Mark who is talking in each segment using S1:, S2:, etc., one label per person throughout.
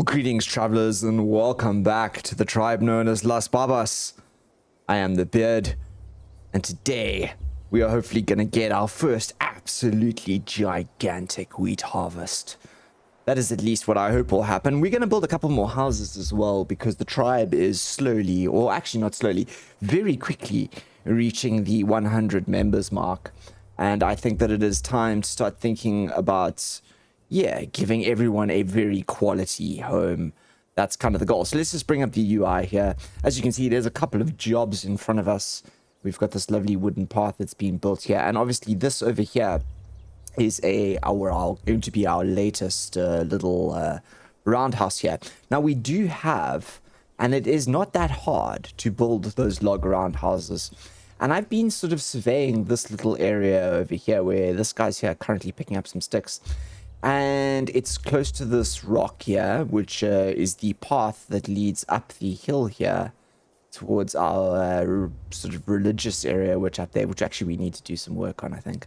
S1: Well, greetings, travelers, and welcome back to the tribe known as Las Babas. I am the Beard, and today we are hopefully going to get our first absolutely gigantic wheat harvest. That is at least what I hope will happen. We're going to build a couple more houses as well, because the tribe is slowly, or actually not slowly, very quickly reaching the 100 members mark. And I think that it is time to start thinking about giving everyone a very quality home. That's kind of the goal. So let's just bring up the UI here. As you can see, there's a couple of jobs in front of us. We've got this lovely wooden path that's been built here. And obviously this over here is going to be our latest little roundhouse here. Now we do have, and it is not that hard to build those log roundhouses. And I've been sort of surveying this little area over here where this guy's here currently picking up some sticks. And it's close to this rock here, which is the path that leads up the hill here towards our sort of religious area, which up there, which actually we need to do some work on, I think.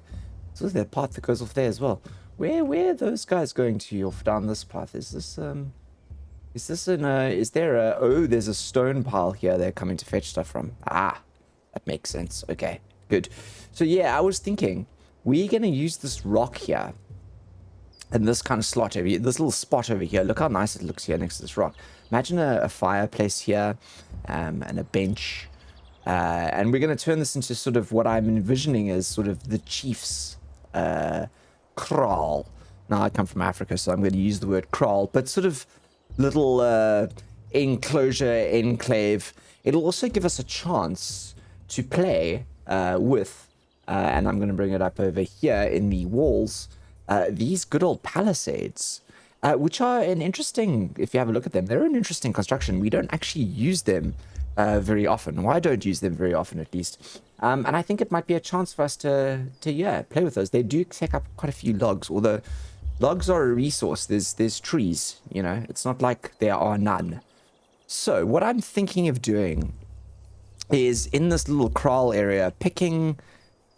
S1: So there's that path that goes off there as well. Where are those guys going to off down this path? Is there a stone pile here they're coming to fetch stuff from? Ah, that makes sense. Okay, good. So yeah, I was thinking we're going to use this rock here. And this kind of slot over here, this little spot over here, look how nice it looks here next to this rock. Imagine a fireplace here, and a bench. And we're going to turn this into sort of what I'm envisioning as sort of the chief's kraal. Now, I come from Africa, so I'm going to use the word kraal, but sort of little enclosure, enclave. It'll also give us a chance to play with, and I'm going to bring it up over here in the walls, these good old palisades, which are an interesting, if you have a look at them, they're an interesting construction. We don't actually use them very often. Well, I don't use them very often, at least. And I think it might be a chance for us to play with those. They do take up quite a few logs, although logs are a resource. There's trees, you know. It's not like there are none. So what I'm thinking of doing is in this little kraal area, picking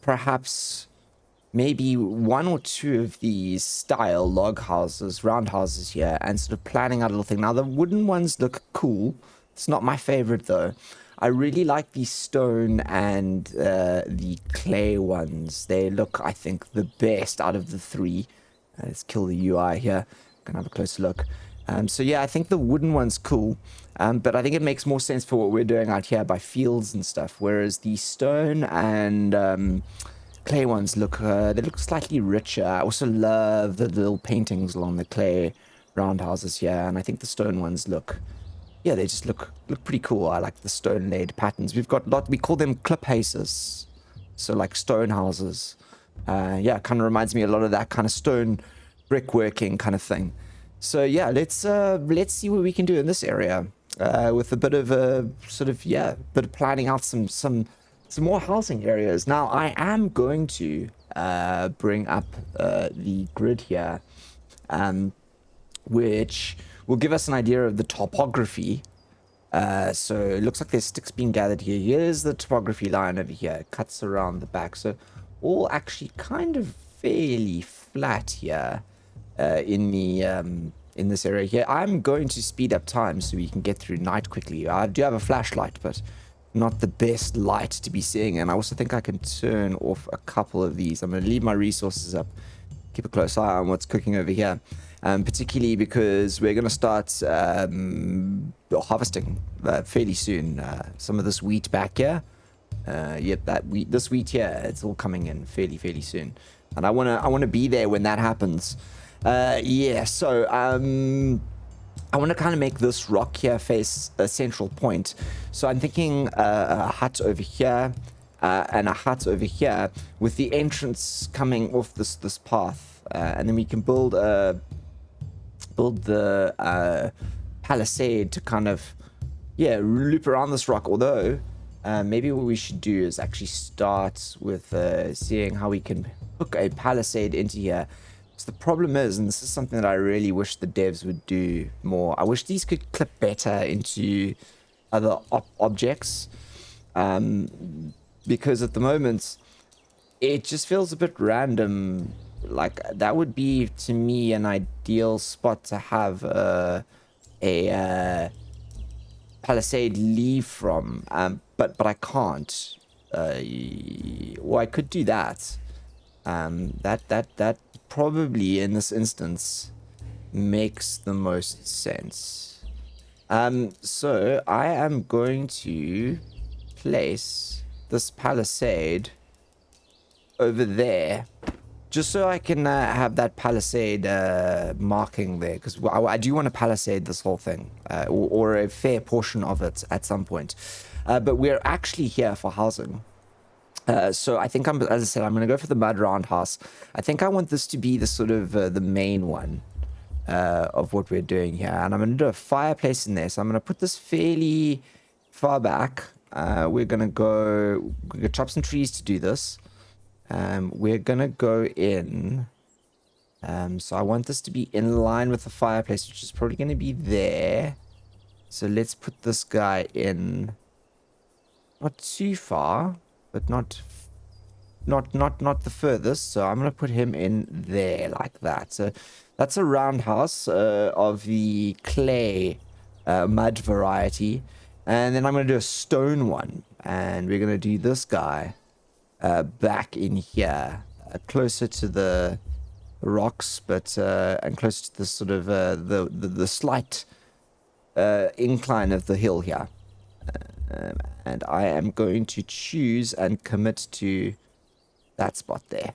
S1: perhaps maybe one or two of these style log houses, round houses here, and sort of planning out a little thing. Now, the wooden ones look cool. It's not my favorite, though. I really like the stone and the clay ones. They look, I think, the best out of the three. Let's kill the UI here. Gonna have a closer look. So yeah, I think the wooden one's cool. But I think it makes more sense for what we're doing out here by fields and stuff. Whereas the stone and clay ones look slightly richer. I also love the little paintings along the clay roundhouses here, and I think the stone ones they just look pretty cool. I like the stone laid patterns. We've got we call them clip houses, so like stone houses. Kind of reminds me a lot of that kind of stone brickworking kind of thing. So yeah, let's see what we can do in this area with a bit of bit of planning out some more housing areas. Now, I am going to bring up the grid here, which will give us an idea of the topography. So it looks like there's sticks being gathered here. Here's the topography line over here. It cuts around the back. So all actually kind of fairly flat here in this area here. I'm going to speed up time so we can get through night quickly. I do have a flashlight, but not the best light to be seeing, and I also think I can turn off a couple of these. I'm going to leave my resources up, keep a close eye on what's cooking over here, particularly because we're going to start harvesting fairly soon. Some of this wheat back here, this wheat here, it's all coming in fairly soon, and I want to be there when that happens. I want to kind of make this rock here face a central point. So I'm thinking a hut over here and a hut over here with the entrance coming off this path. And then we can build the palisade to kind of, loop around this rock. Although, maybe what we should do is actually start with seeing how we can hook a palisade into here. So the problem is, and this is something that I really wish the devs would do more, I wish these could clip better into other objects, because at the moment it just feels a bit random. Like, that would be, to me, an ideal spot to have a a palisade leave from, but I can't. Well, I could do that. That probably in this instance makes the most sense. So I am going to place this palisade over there, just so I can have that palisade marking there, because I do want to palisade this whole thing, or a fair portion of it at some point. But we're actually here for housing. So I think as I said, I'm going to go for the mud roundhouse. I think I want this to be the sort of the main one of what we're doing here. And I'm going to do a fireplace in there. So I'm going to put this fairly far back. We're going to chop some trees to do this. We're going to go in. So I want this to be in line with the fireplace, which is probably going to be there. So let's put this guy in. Not too far, but not the furthest. So I'm going to put him in there like that. So that's a roundhouse of the clay mud variety. And then I'm going to do a stone one. And we're going to do this guy back in here, closer to the rocks, but and closer to the sort of the slight incline of the hill here. And I am going to choose and commit to that spot there.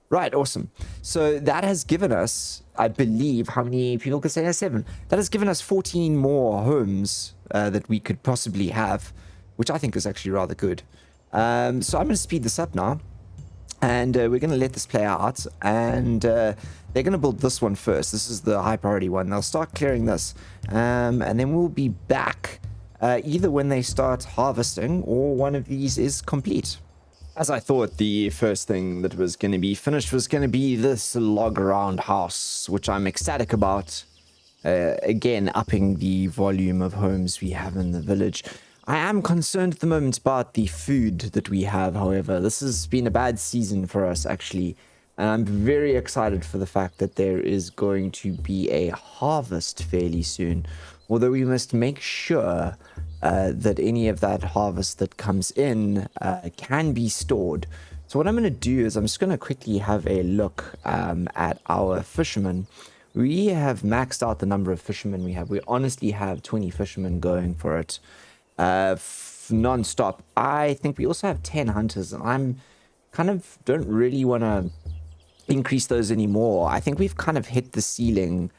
S1: Right, awesome. So that has given us, I believe, how many people could say 7? That has given us 14 more homes that we could possibly have, which I think is actually rather good. So I'm going to speed this up now, and we're going to let this play out, and they're going to build this one first. This is the high priority one. They'll start clearing this, and then we'll be back either when they start harvesting or one of these is complete. As I thought, the first thing that was going to be finished was going to be this log round house, which I'm ecstatic about. Again, upping the volume of homes we have in the village. I am concerned at the moment about the food that we have, however. This has been a bad season for us, actually. And I'm very excited for the fact that there is going to be a harvest fairly soon. Although we must make sure that any of that harvest that comes in can be stored. So what I'm going to do is I'm just going to quickly have a look at our fishermen. We have maxed out the number of fishermen we have. We honestly have 20 fishermen going for it non-stop. I think we also have 10 hunters, and I'm kind of don't really want to increase those anymore. I think we've kind of hit the ceiling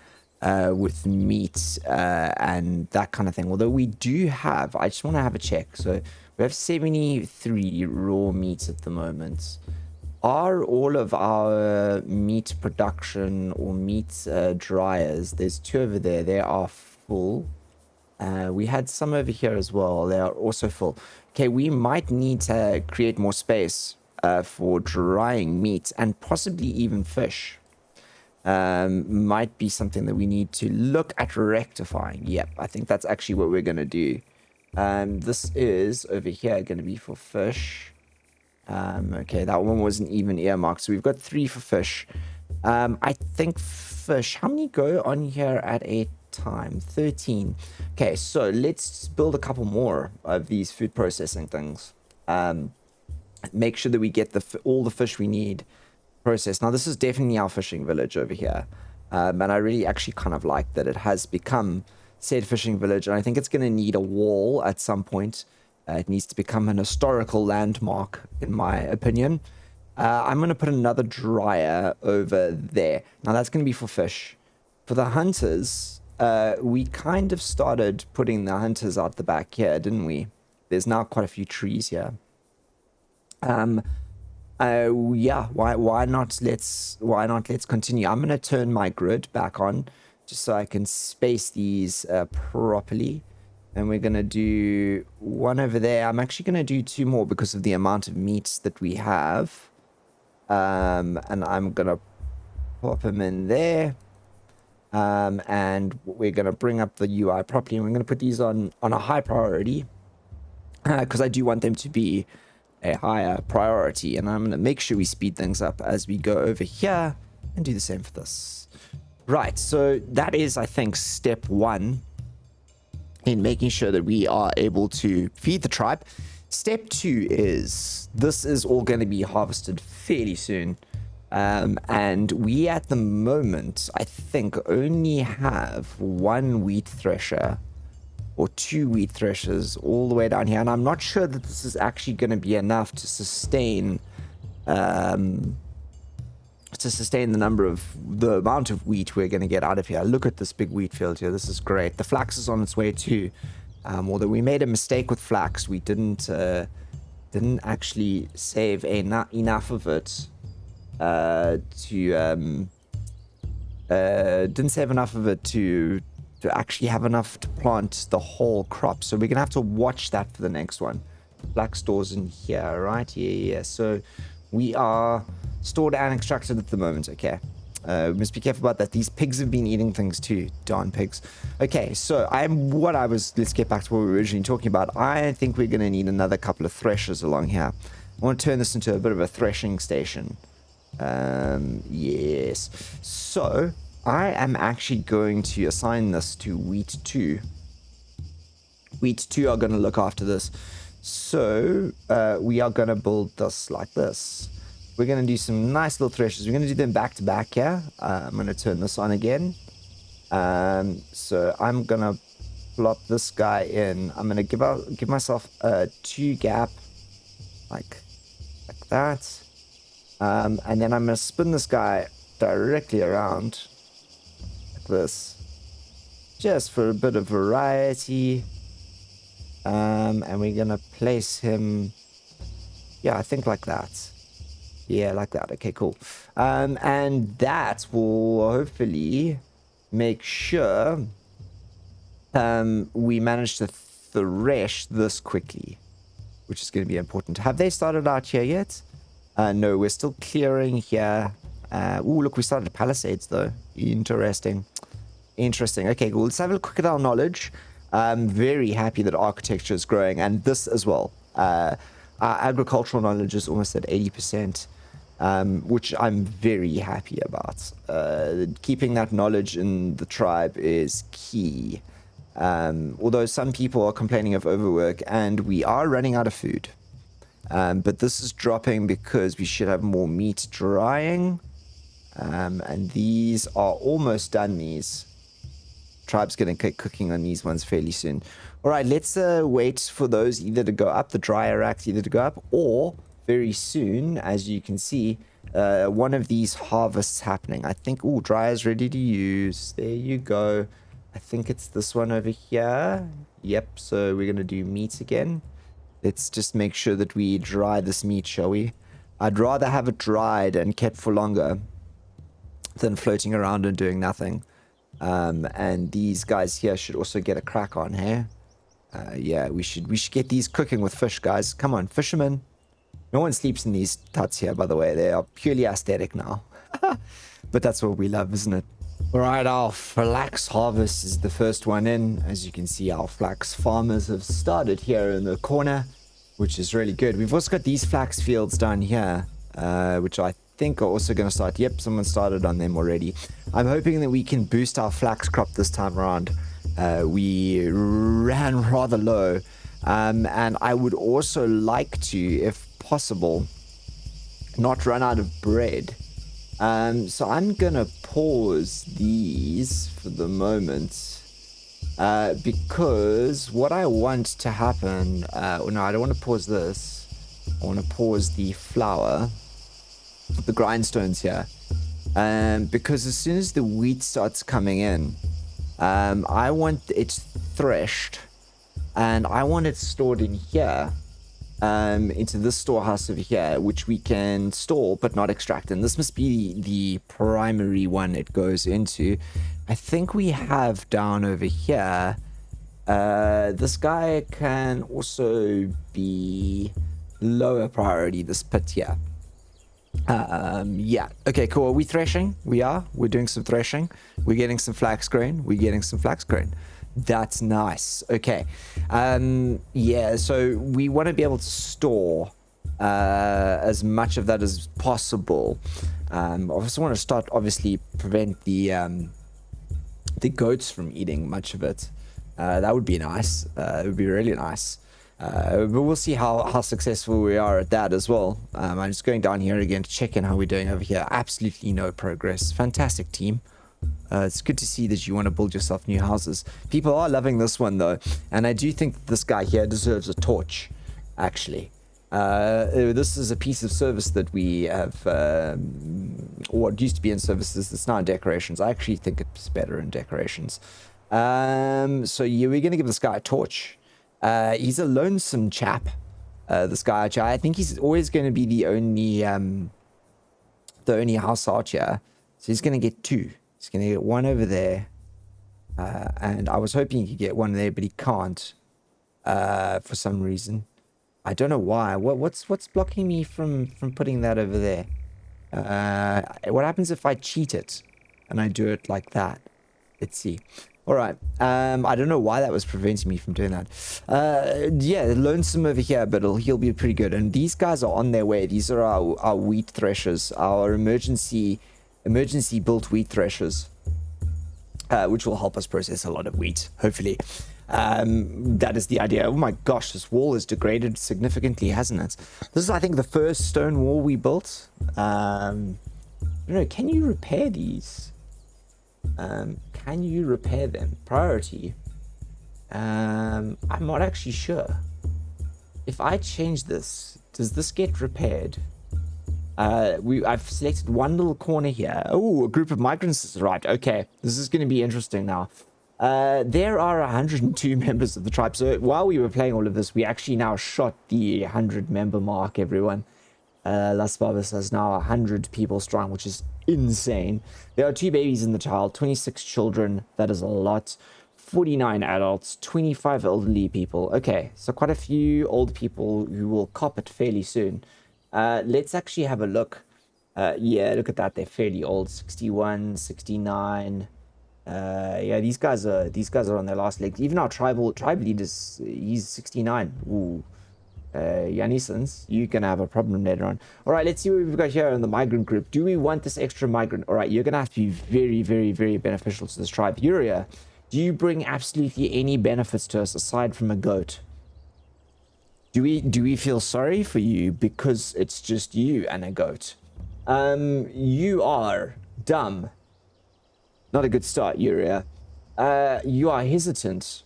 S1: with meat and that kind of thing. Although we do have, I just want to have a check. So we have 73 raw meats at the moment. Are all of our meat production or meat dryers, there's 2 over there, they are full. We had some over here as well. They are also full. Okay, we might need to create more space for drying meat and possibly even fish. Might be something that we need to look at rectifying. Yep, I think that's actually what we're going to do. This is over here going to be for fish. Okay, that one wasn't even earmarked. So we've got 3 for fish. I think fish, how many go on here at a time? 13. Okay, so let's build a couple more of these food processing things. Make sure that we get all the fish we need processed. Now, this is definitely our fishing village over here. And I really actually kind of like that it has become said fishing village. And I think it's going to need a wall at some point. It needs to become an historical landmark, in my opinion. I'm going to put another dryer over there. Now, that's going to be for fish. For the hunters, we kind of started putting the hunters out the back here, didn't we? There's now quite a few trees here. Yeah, why not? Let's continue. I'm going to turn my grid back on just so I can space these properly. And we're going to do 1 over there. I'm actually going to do 2 more because of the amount of meats that we have. And I'm going to pop them in there. And we're going to bring up the UI properly. And we're going to put these on a high priority. Because I do want them to be a higher priority. And I'm going to make sure we speed things up as we go over here. And do the same for this. Right, so that is, I think, step 1 in making sure that we are able to feed the tribe. Step 2 is this is all going to be harvested fairly soon. And we at the moment, I think, only have 1 wheat thresher or 2 wheat threshers all the way down here. And I'm not sure that this is actually going to be enough to sustain the amount of wheat we're going to get out of here. Look at this big wheat field here. This is great. The flax is on its way too. Although we made a mistake with flax, we didn't actually save enough of it to actually have enough to plant the whole crop. So we're gonna have to watch that for the next one. Flax stores in here, right? Yeah. So we are stored and extracted at the moment. Okay. We must be careful about that. These pigs have been eating things too. Darn pigs. Okay, so let's get back to what we were originally talking about. I think we're going to need another couple of threshers along here. I want to turn this into a bit of a threshing station. Yes. So I am actually going to assign this to wheat 2. Wheat 2 are going to look after this. So we are going to build this like this. We're going to do some nice little threshers. We're going to do them back to back here. I'm going to turn this on again. So I'm going to plop this guy in. I'm going to give myself a 2 gap like that. And then I'm going to spin this guy directly around like this. Just for a bit of variety. And we're going to place him, yeah, I think like that. Yeah, like that. Okay, cool. And that will hopefully make sure we manage to thresh this quickly, which is going to be important. Have they started out here yet? No, we're still clearing here. Ooh, look, we started palisades though. Interesting. Okay, cool. Let's have a quick at our knowledge. I'm very happy that architecture is growing, and this as well. Our agricultural knowledge is almost at 80%. Which I'm very happy about. Keeping that knowledge in the tribe is key. Although some people are complaining of overwork, and we are running out of food. But this is dropping because we should have more meat drying. And these are almost done, these. Tribe's going to get cooking on these ones fairly soon. All right, let's wait for those either to go up, the dryer racks either to go up, or very soon, as you can see, one of these harvests happening. I think, dryer's ready to use. There you go. I think it's this one over here. Yep, so we're going to do meat again. Let's just make sure that we dry this meat, shall we? I'd rather have it dried and kept for longer than floating around and doing nothing. And these guys here should also get a crack on here. Yeah, we should get these cooking with fish, guys. Come on, fishermen. No one sleeps in these huts here, by the way. They are purely aesthetic now. But that's what we love, isn't it? All right, our flax harvest is the first one in. As you can see, our flax farmers have started here in the corner, which is really good. We've also got these flax fields down here, which I think are also going to start. Yep, someone started on them already. I'm hoping that we can boost our flax crop this time around. We ran rather low. And I would also like to, if possible, not run out of bread. So I'm gonna pause these for the moment, because what I want to happen, no, I don't want to pause this. I want to pause the flour, the grindstones here, because as soon as the wheat starts coming in, I want it threshed, and I want it stored in here. Into this storehouse over here, which we can store but not extract. And this must be the primary one it goes into. I think we have down over here, this guy can also be lower priority, this pit here. Yeah, okay, cool. Are we threshing? We're doing some threshing. We're getting some flax grain. That's nice. Okay. Yeah, so we want to be able to store as much of that as possible. I also want to prevent the goats from eating much of it. That would be nice. It would be really nice. But we'll see how successful we are at that as well. I'm just going down here again to check in how we're doing over here. Absolutely no progress. Fantastic team. It's good to see that you want to build yourself new houses. People are loving this one though, and I do think that this guy here deserves a torch, actually. This is a piece of service that we have, or it used to be in services. It's now in decorations. I actually think it's better in decorations. So yeah, we're going to give this guy a torch. He's a lonesome chap, this guy archer. I think he's always going to be the only house archer. So he's going to get 2. He's going to get 1 over there. And I was hoping he could get 1 there, but he can't, for some reason. I don't know why. What's blocking me from putting that over there? What happens if I cheat it and I do it like that? Let's see. All right. I don't know why that was preventing me from doing that. Yeah, lonesome over here, but he'll be pretty good. And these guys are on their way. These are our wheat threshers, our emergency built wheat threshers, which will help us process a lot of wheat, hopefully. That is the idea. Oh my gosh, this wall has degraded significantly, hasn't it? This is, I think, the first stone wall we built. I don't know, can you repair these? Can you repair them? Priority. I'm not actually sure. If I change this, does this get repaired? I've selected one little corner here. Oh, a group of migrants has arrived. Okay, this is going to be interesting now. There are 102 members of the tribe. So while we were playing all of this, we actually now shot the 100 member mark, everyone. Las Barbas is now 100 people strong, which is insane. There are 2 babies in the child, 26 children. That is a lot. 49 adults, 25 elderly people. Okay, so quite a few old people who will cop it fairly soon. Let's actually have a look. Yeah, look at that. They're fairly old. 61, 69. Yeah, these guys are on their last legs. Even our tribe leader, he's 69. Ooh. Yanisans, you're gonna have a problem later on. All right, let's see what we've got here in the migrant group. Do we want this extra migrant? All right, you're gonna have to be very, very, very beneficial to this tribe. Uria, do you bring absolutely any benefits to us aside from a goat? Do we feel sorry for you because it's just you and a goat? You are dumb. Not a good start, Uria. You are hesitant.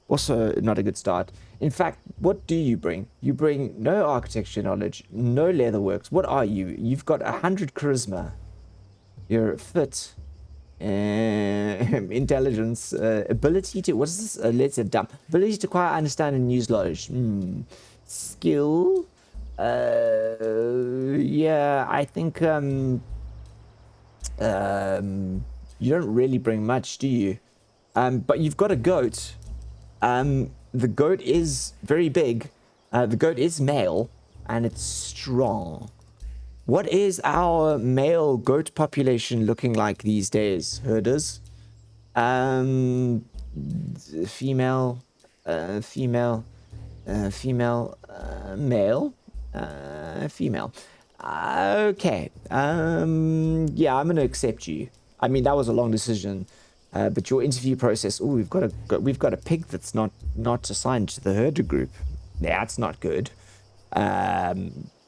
S1: Also not a good start. In fact, what do you bring? You bring no architecture knowledge, no leatherworks. What are you? You've got 100 charisma. You're fit. Intelligence. Ability to... What is this? Let's say dumb. Ability to acquire, understand, and use knowledge. Skill. Yeah, I think... you don't really bring much, do you? But you've got a goat. The goat is very big. The goat is male, and it's strong. What is our male goat population looking like these days, herders? Female, female, male, female. Okay. Yeah, I'm gonna accept you. I mean, that was a long decision. But your interview process. Oh, we've got a pig that's not assigned to the herder group. That's not good.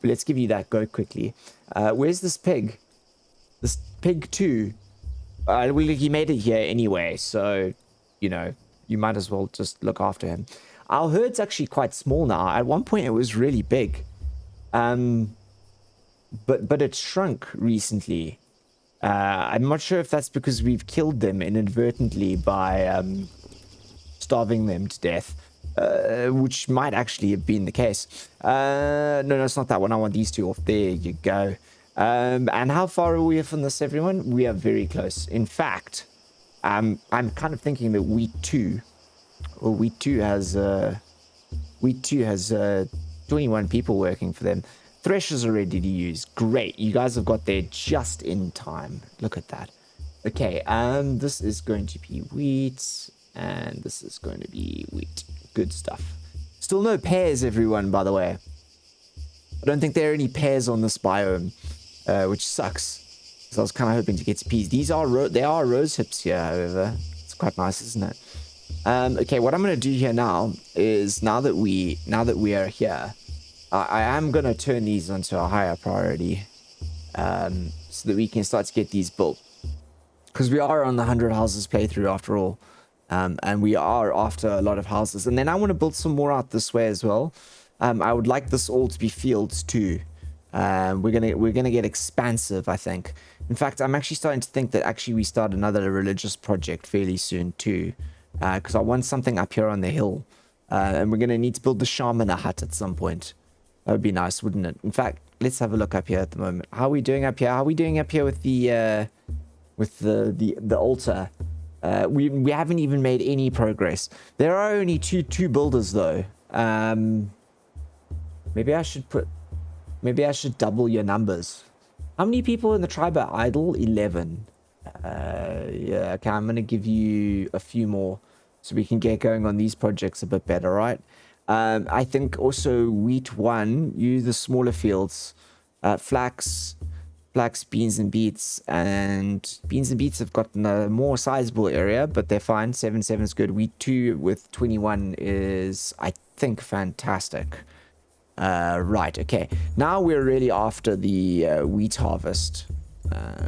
S1: Let's give you that goat quickly. Where's this pig? This pig too. Well, he made it here anyway, so you know you might as well just look after him. Our herd's actually quite small now. At one point, it was really big. But it shrunk recently. I'm not sure if that's because we've killed them inadvertently by starving them to death, which might actually have been the case. No, it's not that one. I want these 2 off. There you go. And how far are we from this, everyone? We are very close. In fact, I'm kind of thinking that Wheat 2 has 21 people working for them. Threshers are ready to use. Great. You guys have got there just in time. Look at that. Okay, this is going to be wheat, and this is going to be wheat. Good stuff. Still no pears, everyone, by the way. I don't think there are any pears on this biome, which sucks. So I was kind of hoping to get to peas. They are rose hips here, however. It's quite nice, isn't it? Okay, what I'm going to do here now is now that we are here, I am going to turn these onto a higher priority, so that we can start to get these built. Because we are on the 100 houses playthrough after all, and we are after a lot of houses. And then I want to build some more out this way as well. I would like this all to be fields too. We're gonna get expansive, I think. In fact, I'm actually starting to think that actually we start another religious project fairly soon too, because I want something up here on the hill, and we're gonna need to build the shaman a hut at some point. That would be nice, wouldn't it? In fact, let's have a look up here at the moment. How are we doing up here? How are we doing up here with the altar? We haven't even made any progress. There are only two builders though. Maybe I should double your numbers. How many people in the tribe are idle? 11. Yeah, okay, I'm gonna give you a few more so we can get going on these projects a bit better, right? I think also wheat 1, use the smaller fields. Flax, beans and beets, and beans and beets have gotten a more sizable area, but they're fine. 7 is good. Wheat 2 with 21 is, I think, fantastic. Right, okay. Now we're really after the wheat harvest,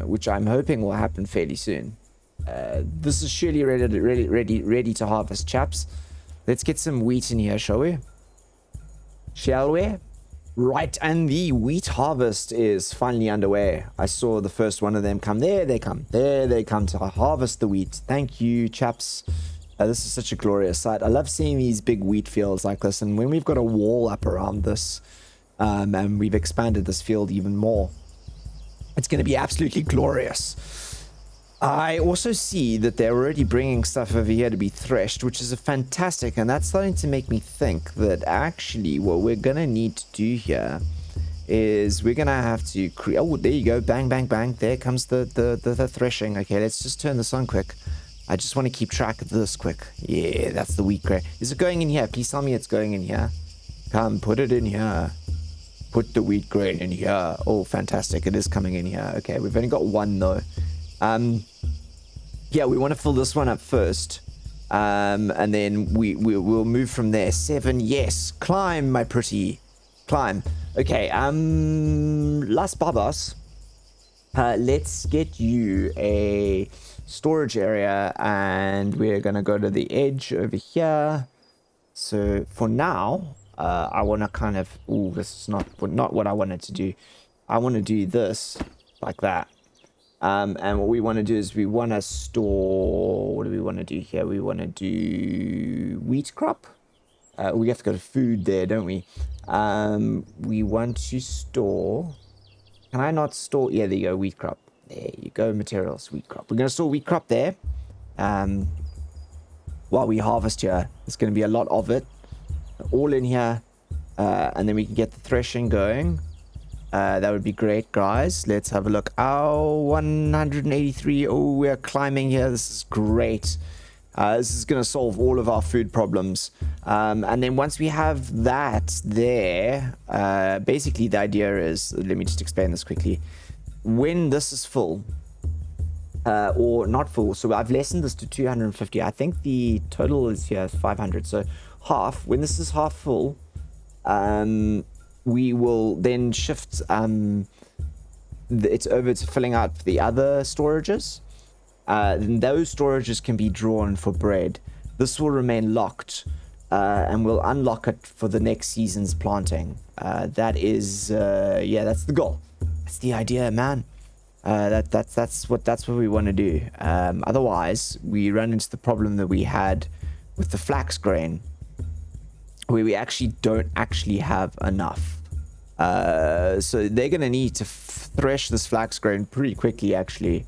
S1: which I'm hoping will happen fairly soon. This is surely ready to harvest, chaps. Let's get some wheat in here, shall we? Shall we? Right, and the wheat harvest is finally underway. I saw the first one of them come. There they come. There they come to harvest the wheat. Thank you, chaps. This is such a glorious sight. I love seeing these big wheat fields like this. And when we've got a wall up around this, and we've expanded this field even more, it's going to be absolutely glorious. I also see that they're already bringing stuff over here to be threshed, which is a fantastic, and that's starting to make me think that actually what we're going to need to do here is we're going to have to create... Oh, there you go. Bang, bang, bang. There comes the threshing. Okay, let's just turn this on quick. I just want to keep track of this quick. Yeah, that's the wheat grain. Is it going in here? Please tell me it's going in here. Come, put it in here. Put the wheat grain in here. Oh, fantastic. It is coming in here. Okay, we've only got one, though. Yeah, we want to fill this one up first. And then we'll move from there. 7, yes. Climb, my pretty. Climb. Okay, Las Babas. Let's get you a storage area, and we're gonna go to the edge over here. So for now, I want to kind of... Ooh, this is not what I wanted to do. I want to do this like that. And what we want to do is we want to store... What do we want to do here? We want to do wheat crop. We have to go to food there, don't we? We want to store... Can I not store... Yeah, there you go, wheat crop. There you go, materials, wheat crop. We're going to store wheat crop there. While we harvest here. There's going to be a lot of it. All in here. And then we can get the threshing going. That would be great, guys. Let's have a look. Oh, 183. Oh, we're climbing here. This is great. This is going to solve all of our food problems. And then once we have that there, basically the idea is, let me just explain this quickly. When this is full, or not full, so I've lessened this to 250. I think the total is here 500. So half, when this is half full, we will then shift it's over to filling out the other storages. Then those storages can be drawn for bread. This will remain locked, and we'll unlock it for the next season's planting. That is, yeah, that's the goal. That's the idea, man. That's what we want to do. Otherwise, we run into the problem that we had with the flax grain, where we actually don't have enough. So they're going to need to thresh this flax grain pretty quickly, actually.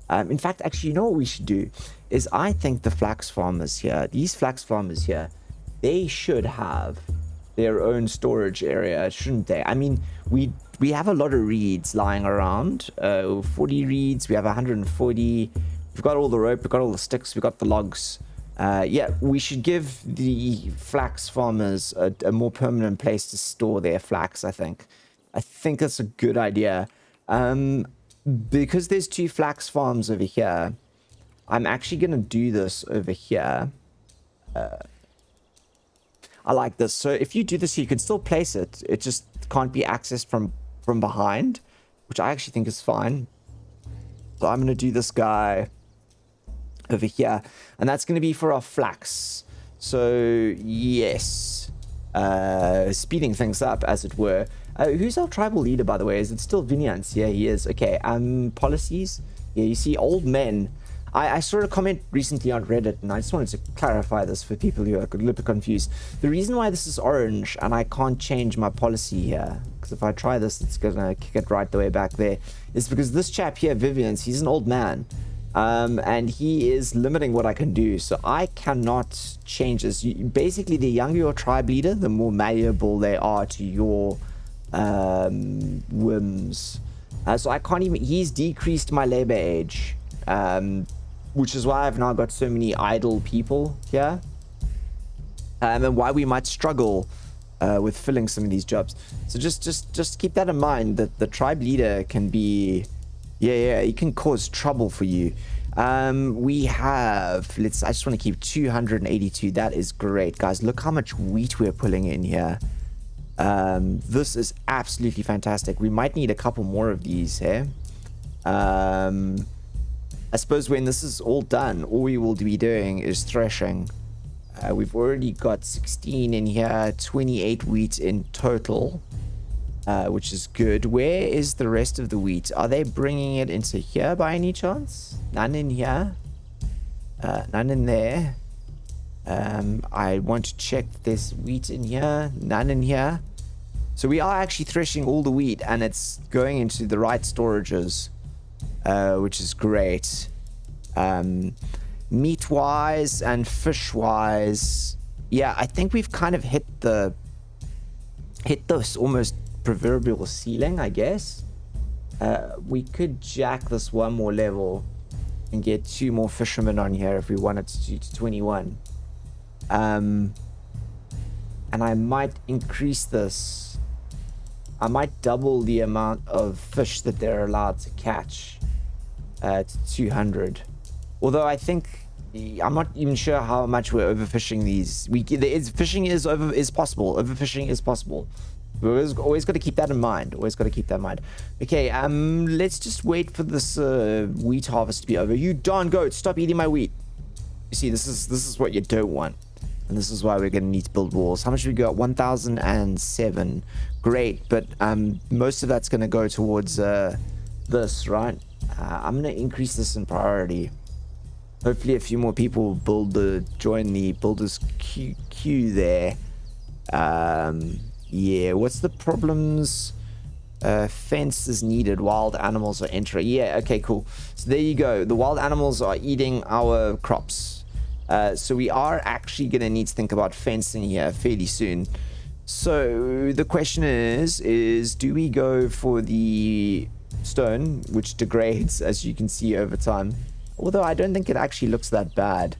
S1: In fact, you know what we should do is I think the flax farmers here, these flax farmers here, they should have their own storage area, shouldn't they? I mean, we have a lot of reeds lying around. 40 reeds, we have 140. We've got all the rope, we've got all the sticks, we've got the logs. Yeah, we should give the flax farmers a more permanent place to store their flax, I think. I think that's a good idea. Because there's 2 flax farms over here, I'm actually going to do this over here. I like this. So if you do this, you can still place it. It just can't be accessed from behind, which I actually think is fine. So I'm going to do this guy over here, and that's going to be for our flax. So yes, speeding things up, as it were. Who's our tribal leader, by the way? Is it still Vinyans? Yeah, he is. Okay, policies. Yeah, you see, old men. I saw a comment recently on Reddit, and I just wanted to clarify this for people who are a little bit confused. The reason why this is orange, and I can't change my policy here, because if I try this, it's going to kick it right the way back there, is because this chap here, Vivian's, he's an old man. And he is limiting what I can do, so I cannot change this. Basically, the younger your tribe leader, the more malleable they are to your whims. So I can't even. He's decreased my labor age, which is why I've now got so many idle people here, and why we might struggle with filling some of these jobs. So just keep that in mind, that the tribe leader can be. Yeah, he can cause trouble for you. We have, I just want to keep 282. That is great, guys. Look how much wheat we're pulling in here. This is absolutely fantastic. We might need a couple more of these here. I suppose when this is all done, all we will be doing is threshing. We've already got 16 in here, 28 wheat in total. Which is good. Where is the rest of the wheat? Are they bringing it into here by any chance? None in here. None in there. I want to check this wheat in here. None in here. So we are actually threshing all the wheat, and it's going into the right storages, which is great. Meat-wise and fish-wise, yeah, I think we've kind of hit this almost proverbial ceiling, I guess. We could jack this one more level and get 2 more fishermen on here if we wanted to do to 21. And I might increase this. I might double the amount of fish that they're allowed to catch to 200. Although I think I'm not even sure how much we're overfishing these. Fishing is possible. Overfishing is possible. We've always got to keep that in mind. Okay, let's just wait for this wheat harvest to be over. You darn goat, stop eating my wheat. You see, this is what you don't want. And this is why we're going to need to build walls. How much have we got? 1,007. Great, but most of that's going to go towards this, right? I'm going to increase this in priority. Hopefully a few more people join the builders queue there. Yeah, what's the problems? Fence is needed. Wild animals are entering. Yeah, okay, cool. So there you go. The wild animals are eating our crops. So we are actually going to need to think about fencing here fairly soon. So the question is do we go for the stone, which degrades, as you can see, over time? Although I don't think it actually looks that bad.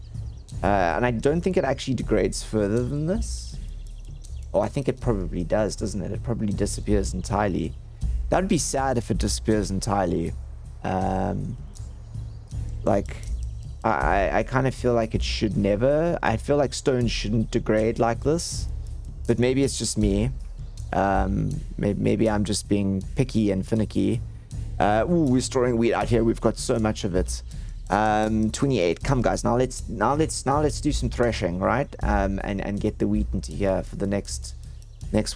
S1: And I don't think it actually degrades further than this. Oh, I think it probably does, doesn't it? It probably disappears entirely. That would be sad if it disappears entirely. Like, I kind of feel like it should never. I feel like stone shouldn't degrade like this. But maybe it's just me. Maybe I'm just being picky and finicky. Ooh, we're storing wheat out here. We've got so much of it. 28. Come, guys. Now let's do some threshing, right? And get the wheat into here for the next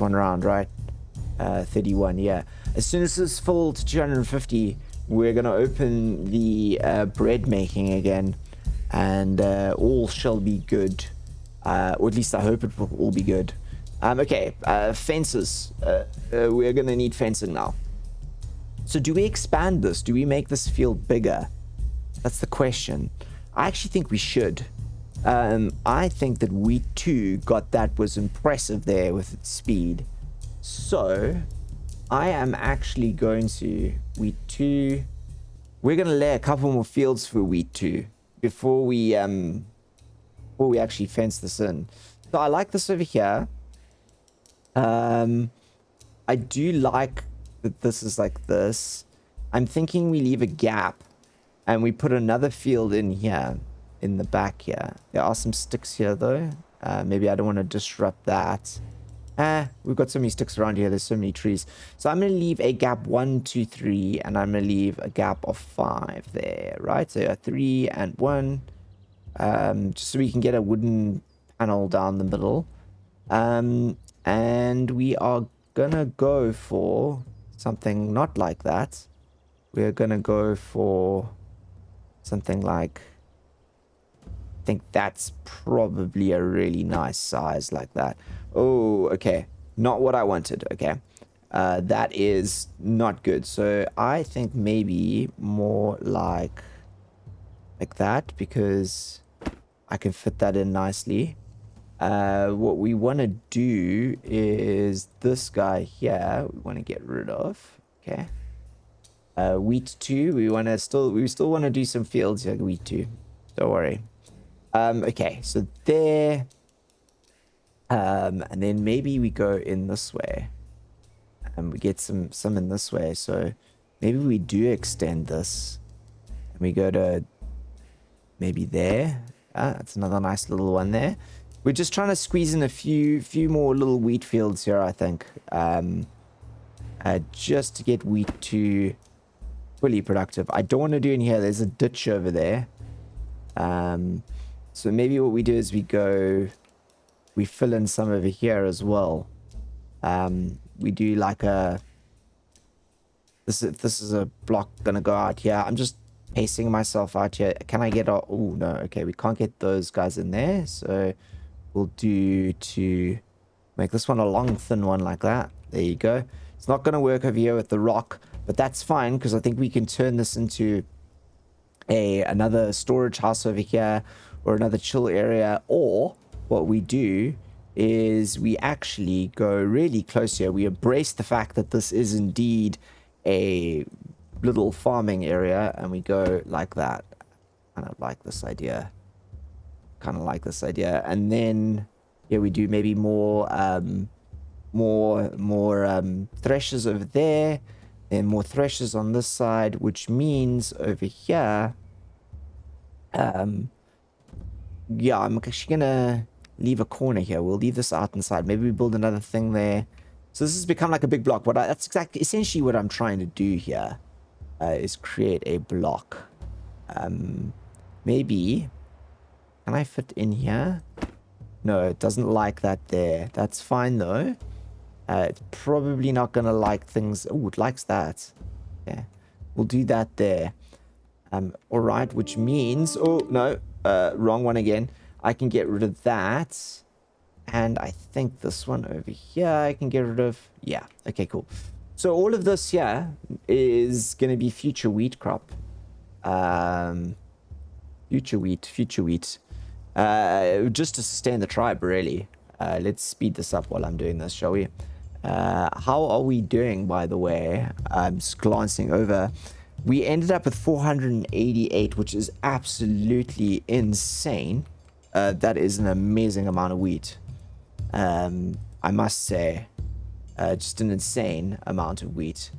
S1: one round, right? 31. Yeah. As soon as it's full to 250, we're gonna open the bread making again, and all shall be good. Or at least I hope it will all be good. Okay. Fences. We're gonna need fencing now. So do we expand this? Do we make this field bigger? That's the question. I actually think we should. I think that Wheat 2 was impressive there with its speed. So I am actually going to Wheat 2. We're going to lay a couple more fields for Wheat 2 before we actually fence this in. So I like this over here. I do like that this is like this. I'm thinking we leave a gap and we put another field in here in the back here. There are some sticks here though. Maybe I don't want to disrupt that. We've got so many sticks around here. There's so many trees. So I'm going to leave a gap 1, 2, 3, and I'm going to leave a gap of 5 there, right? So 3 and 1, just so we can get a wooden panel down the middle. And we are going to go for something not like that. We're going to go for something like, I think that's probably a really nice size like that. Oh, okay. Not what I wanted. Okay. That is not good. So I think maybe more like that, because I can fit that in nicely. What we want to do is this guy here. We want to get rid of. Okay. Wheat 2. We still want to do some fields here. Wheat 2. Don't worry. Okay. So there. And then maybe we go in this way and we get some in this way. So maybe we do extend this and we go to maybe there. That's another nice little one there. We're just trying to squeeze in a few more little wheat fields here, I think. Just to get wheat to fully productive. I don't want to do in here. There's a ditch over there. So maybe what we do is we fill in some over here as well. We do like this is a block gonna go out here. I'm just pacing myself out here. Can I get oh no, okay, we can't get those guys in there. So we'll do to make this one a long thin one like that. There you go. It's not gonna work over here with the rock, but that's fine, because I think we can turn this into another storage house over here, or another chill area. Or what we do is we actually go really close here. We embrace the fact that this is indeed a little farming area, and we go like that. Kind of like this idea. And then yeah, we do maybe more threshers over there, and more threshers on this side, which means over here, yeah, I'm actually gonna leave a corner here. We'll leave this out inside. Maybe we build another thing there. So this has become like a big block. That's essentially what I'm trying to do here, is create a block. Maybe, can I fit in here? No, it doesn't like that there. That's fine though. It's probably not gonna like things. Oh, it likes that. Yeah, we'll do that there. All right, which means, oh no, wrong one again. I can get rid of that, and I think this one over here I can get rid of. Yeah, okay, cool. So all of this here is gonna be future wheat crop. Future wheat. Just to sustain the tribe, really. Let's speed this up while I'm doing this, shall we? How are we doing, by the way? I'm just glancing over. We ended up with 488, which is absolutely insane. That is an amazing amount of wheat. I must say. Just an insane amount of wheat.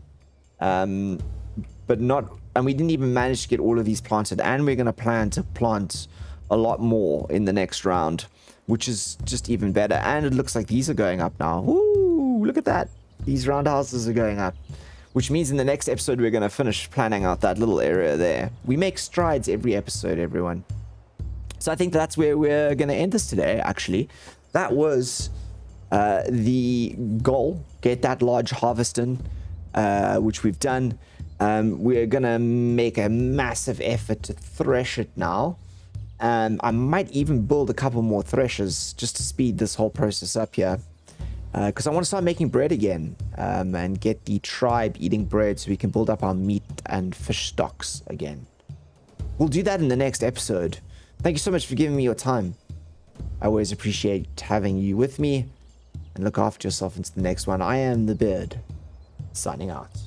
S1: But not... And we didn't even manage to get all of these planted. And we're going to plan to plant a lot more in the next round, which is just even better. And it looks like these are going up now. Woo! Look at that. These roundhouses are going up. Which means in the next episode, we're going to finish planning out that little area there. We make strides every episode, everyone. So I think that's where we're going to end this today, actually. That was the goal. Get that large harvest in, which we've done. We're going to make a massive effort to thresh it now. I might even build a couple more threshers just to speed this whole process up here. Because I want to start making bread again, and get the tribe eating bread so we can build up our meat and fish stocks again. We'll do that in the next episode. Thank you so much for giving me your time. I always appreciate having you with me, and look after yourself into the next one. I am the Beard, signing out.